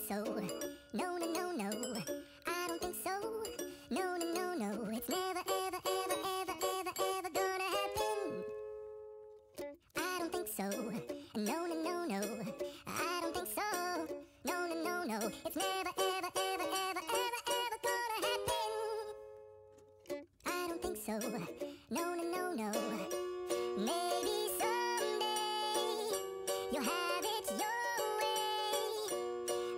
so. No, no, no, no. I don't think so. No, no, no, no. It's never, ever, ever, ever, ever, ever gonna happen. I don't think so. No, no, no, no. I don't think so. No, no, no, no. It's never, ever, ever, ever, ever, ever gonna happen. I don't think so. No, no, no, no. Maybe someday you'll have it your way.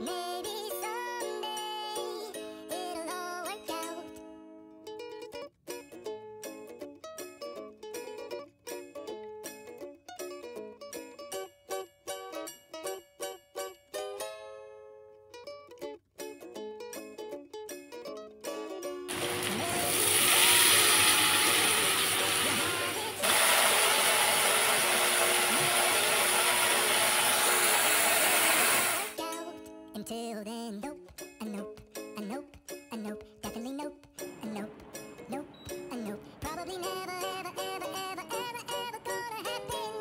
Maybe someday it'll all work out. Until then, nope, a nope, a nope, a nope, definitely nope, a nope, nope, a nope. Probably never, ever, ever, ever, ever, ever gonna happen.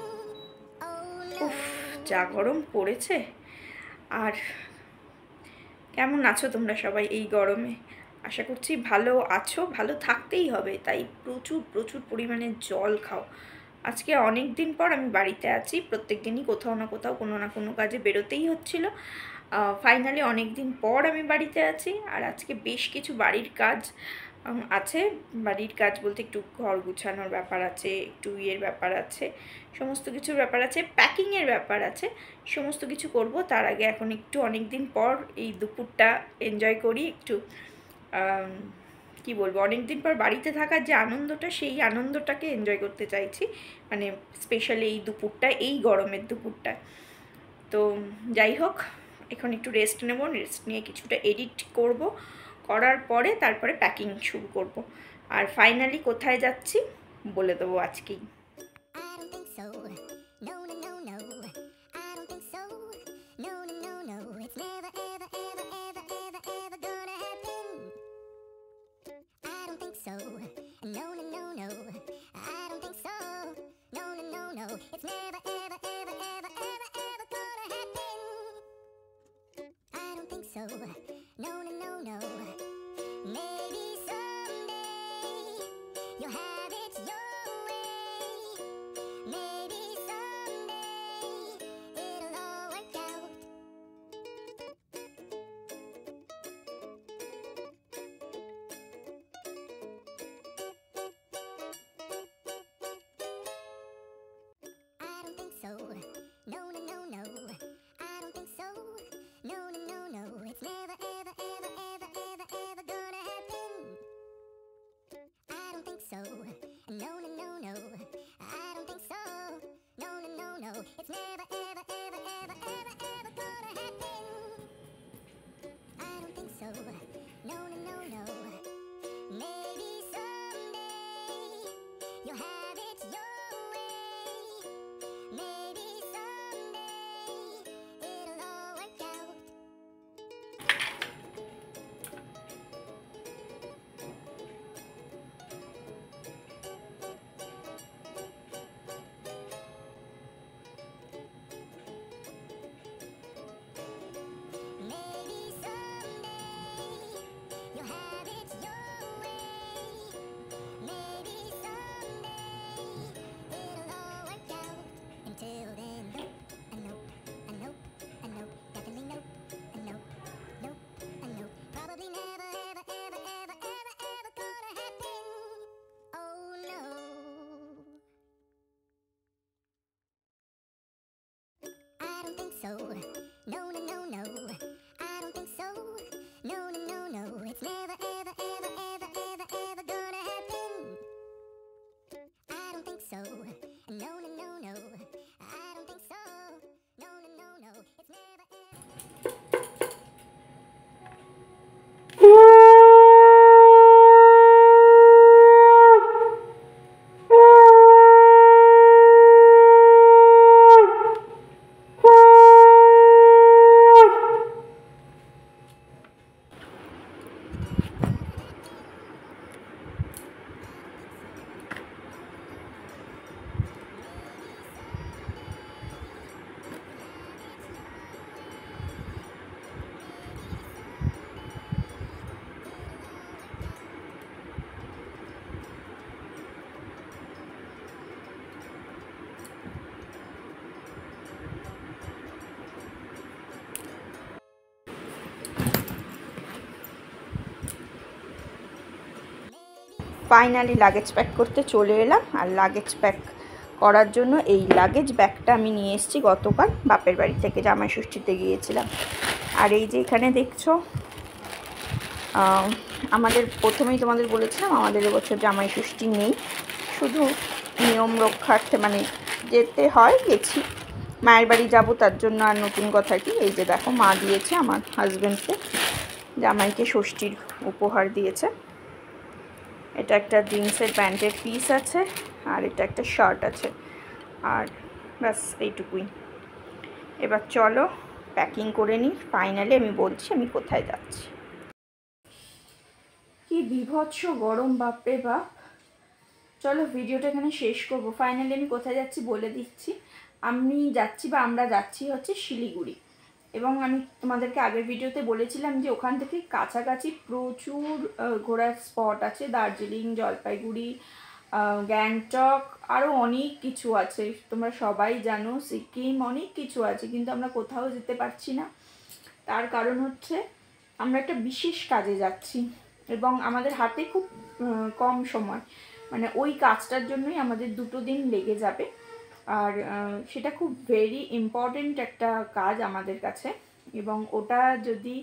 Oh no. উফ, যা গরম পড়েছে। আর কেমন আছো তোমরা সবাই এই গরমে? আশা করছি ভালো আছো, ভালো থাকতেই হবে, তাই প্রচুর প্রচুর পরিমাণে জল খাও। আজকে অনেক দিন পর আমি বাড়িতে আছি, প্রত্যেক দিনই কোথাও না কোথাও কোনো না কোনো কাজে বেরোতেই হচ্ছিল। ফাইনালি অনেক দিন পর আমি বাড়িতে আছি, আর আজকে বেশ কিছু বাড়ির কাজ আছে। বাড়ির কাজ বলতে একটু ঘর গুছানোর ব্যাপার আছে, একটু ইয়ের ব্যাপার আছে, সমস্ত কিছুর ব্যাপার আছে, প্যাকিংয়ের ব্যাপার আছে, সমস্ত কিছু করব। তার আগে এখন একটু অনেক দিন পর এই দুপুরটা এনজয় করি একটু। কি বলবো, অনেক দিন পর বাড়িতে থাকার যে আনন্দটা, সেই আনন্দটাকে এনজয় করতে চাইছি, মানে স্পেশালি এই দুপুরটা, এই গরমের দুপুরটা। তো যাই হোক, এখন একটু রেস্ট নেব, রেস্ট নিয়ে কিছুটা এডিট করব, করার পরে তারপরে প্যাকিং শুরু করব। আর ফাইনালি কোথায় যাচ্ছি বলে দেবো আজকেই। I don't think so. No, no, no, no. I don't think so. No, no, no, no. It's never, ever, ever, ever, ever, ever gonna happen. I don't think so. No, no, no, no. I don't think so. No, no, no, no. It's never, ever, ever, ever, ever, ever gonna happen. I don't think so. No, no, no, no. Maybe someday you'll have it your way. Maybe someday it'll all work out. I don't think so. No, no, no, no. I don't think so. No, no, no, no. It's never, finally luggage pack করতে চলে এলাম। আর luggage pack করার জন্য এই luggage ব্যাগটা আমি নিয়ে এসেছি গতকাল বাপের বাড়ি থেকে, জামাই ষষ্ঠীতে গিয়েছিলাম। আর এই যে এখানে দেখছো, আমাদের প্রথমেই তোমাদের বলেছিলাম আমাদের এবছর জামাই ষষ্ঠী নেই, শুধু নিয়ম রক্ষার্থে মানে যেতে হয়, গেছি, মায়ের বাড়ি যাবো তার জন্য। আর নতুন কথা কি, এই যে দেখো মা দিয়েছে আমার হাজব্যান্ডকে, জামাইকে ষষ্ঠীর উপহার দিয়েছে। এটা একটা জিন্সের প্যান্টের পিস আছে, আর এটা একটা শার্ট আছে, আর ব্যাস এইটুকুই। এবার চলো প্যাকিং করে নিই। ফাইনালি আমি বলছি আমি কোথায় যাচ্ছি। কি বিভৎস গরম, বাপরে বাপ। চলো ভিডিওটা এখানে শেষ করবো। ফাইনালি আমি কোথায় যাচ্ছি বলে দিচ্ছি। আমি যাচ্ছি বা আমরা যাচ্ছি হচ্ছে শিলিগুড়ি। এবং আমি তোমাদেরকে আগের ভিডিওতে বলেছিলাম যে ওখান থেকে কাছাকাছি প্রচুর ঘোরার স্পট আছে, দার্জিলিং, জলপাইগুড়ি, গ্যাংটক, আরও অনেক কিছু আছে, তোমরা সবাই জানো, সিকিম, অনেক কিছু আছে, কিন্তু আমরা কোথাও যেতে পারছি না। তার কারণ হচ্ছে আমরা একটা বিশেষ কাজে যাচ্ছি এবং আমাদের হাতে খুব কম সময়, মানে ওই কাজটার জন্যই আমাদের 2 দিন লেগে যাবে। আর সেটা খুব ভেরি ইম্পর্টেন্ট একটা কাজ আমাদের কাছে, এবং ওটা যদি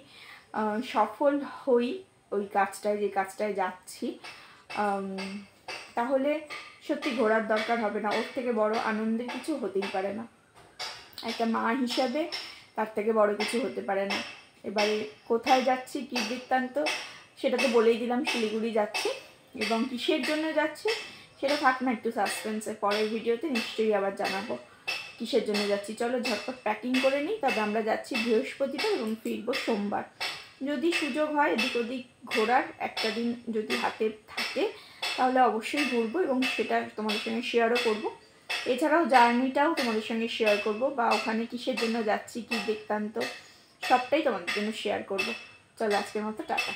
সফল হই ওই কাজটায়, যে কাজটায় যাচ্ছি, তাহলে সত্যি ঘোরার দরকার হবে না। ওর থেকে বড় আনন্দের কিছু হতেই পারে না, একটা মা হিসাবে তার থেকে বড় কিছু হতে পারে না। এবারে কোথায় যাচ্ছি, কী বৃত্তান্ত, সেটা তো বলেই দিলাম, শিলিগুড়ি যাচ্ছি। এবং কিসের জন্য যাচ্ছি সেটা থাক না একটু সাসপেন্সে, পরের ভিডিওতে নিশ্চয়ই আবার জানাবো কিসের জন্য যাচ্ছি। চলো ঝটপট প্যাকিং করে নিই। তবে আমরা যাচ্ছি বৃহস্পতিবার এবং ফিরবো সোমবার। যদি সুযোগ হয় এদিক ওদিক ঘোরার, একটা দিন যদি হাতে থাকে, তাহলে অবশ্যই ঘুরবো এবং সেটা তোমাদের সঙ্গে শেয়ারও করবো। এছাড়াও জার্নিটাও তোমাদের সঙ্গে শেয়ার করব, বা ওখানে কিসের জন্য যাচ্ছি, কী বৃত্তান্ত, সবটাই তোমাদের জন্য শেয়ার করব। চলো আজকের মতো টাটা।